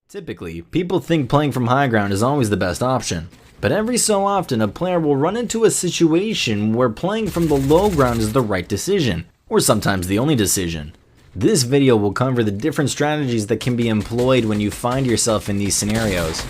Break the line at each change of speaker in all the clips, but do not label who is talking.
Typically, people think playing from high ground is always the best option, but every so often a player will run into a situation where playing from the low ground is the right decision, or sometimes the only decision. This video will cover the different strategies that can be employed when you find yourself in these scenarios.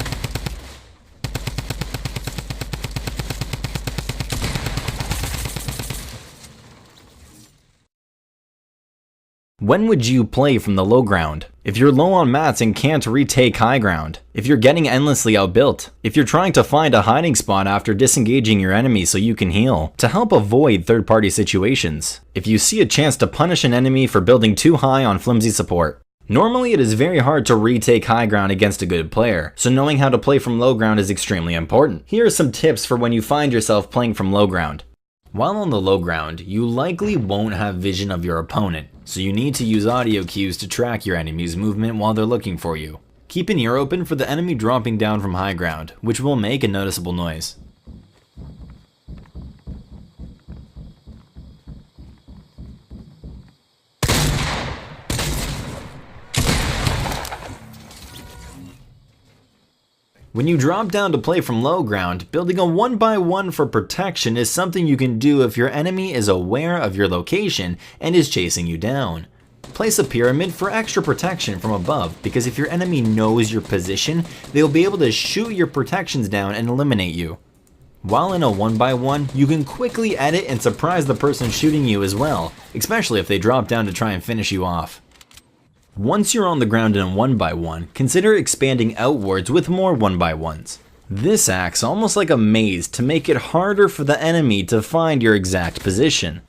When would you play from the low ground? If you're low on mats and can't retake high ground. If you're getting endlessly outbuilt. If you're trying to find a hiding spot after disengaging your enemy so you can heal. To help avoid third-party situations. If you see a chance to punish an enemy for building too high on flimsy support. Normally it is very hard to retake high ground against a good player, so knowing how to play from low ground is extremely important. Here are some tips for when you find yourself playing from low ground. While on the low ground, you likely won't have vision of your opponent, so you need to use audio cues to track your enemy's movement while they're looking for you. Keep an ear open for the enemy dropping down from high ground, which will make a noticeable noise. When you drop down to play from low ground, building a 1x1 for protection is something you can do if your enemy is aware of your location and is chasing you down. Place a pyramid for extra protection from above, because if your enemy knows your position, they'll be able to shoot your protections down and eliminate you. While in a 1x1, you can quickly edit and surprise the person shooting you as well, especially if they drop down to try and finish you off. Once you're on the ground in a 1x1, consider expanding outwards with more 1x1s. This acts almost like a maze to make it harder for the enemy to find your exact position.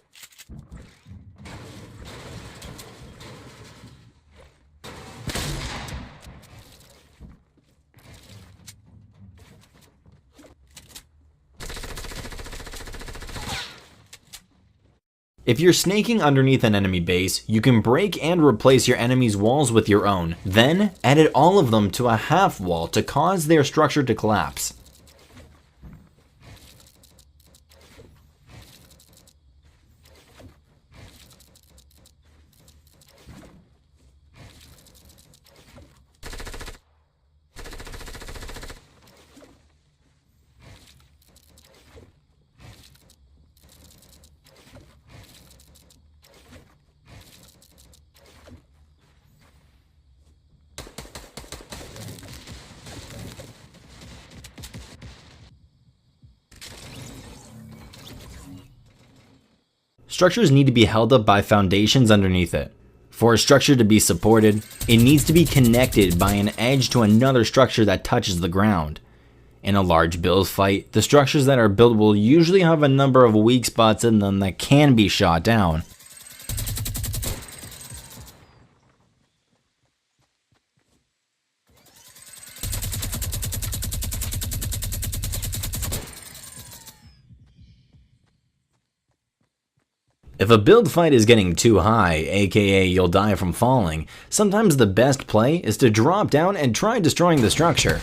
If you're snaking underneath an enemy base, you can break and replace your enemy's walls with your own, then edit all of them to a half wall to cause their structure to collapse. Structures need to be held up by foundations underneath it. For a structure to be supported, it needs to be connected by an edge to another structure that touches the ground. In a large build fight, the structures that are built will usually have a number of weak spots in them that can be shot down. If a build fight is getting too high, aka you'll die from falling, sometimes the best play is to drop down and try destroying the structure.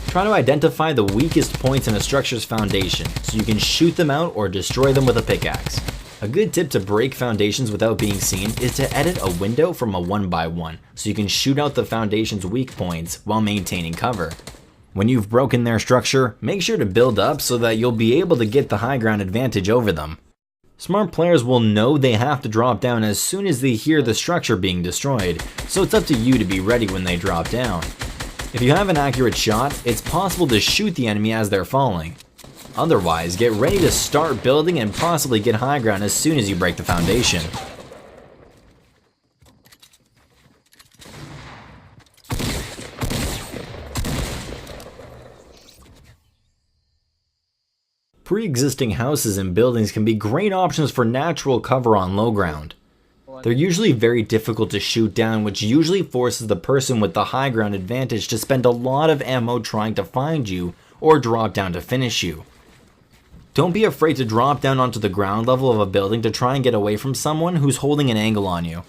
Try to identify the weakest points in a structure's foundation so you can shoot them out or destroy them with a pickaxe. A good tip to break foundations without being seen is to edit a window from a 1x1 so you can shoot out the foundation's weak points while maintaining cover. When you've broken their structure, make sure to build up so that you'll be able to get the high ground advantage over them. Smart players will know they have to drop down as soon as they hear the structure being destroyed, so it's up to you to be ready when they drop down. If you have an accurate shot, it's possible to shoot the enemy as they're falling. Otherwise, get ready to start building and possibly get high ground as soon as you break the foundation. Pre-existing houses and buildings can be great options for natural cover on low ground. They're usually very difficult to shoot down, which usually forces the person with the high ground advantage to spend a lot of ammo trying to find you or drop down to finish you. Don't be afraid to drop down onto the ground level of a building to try and get away from someone who's holding an angle on you.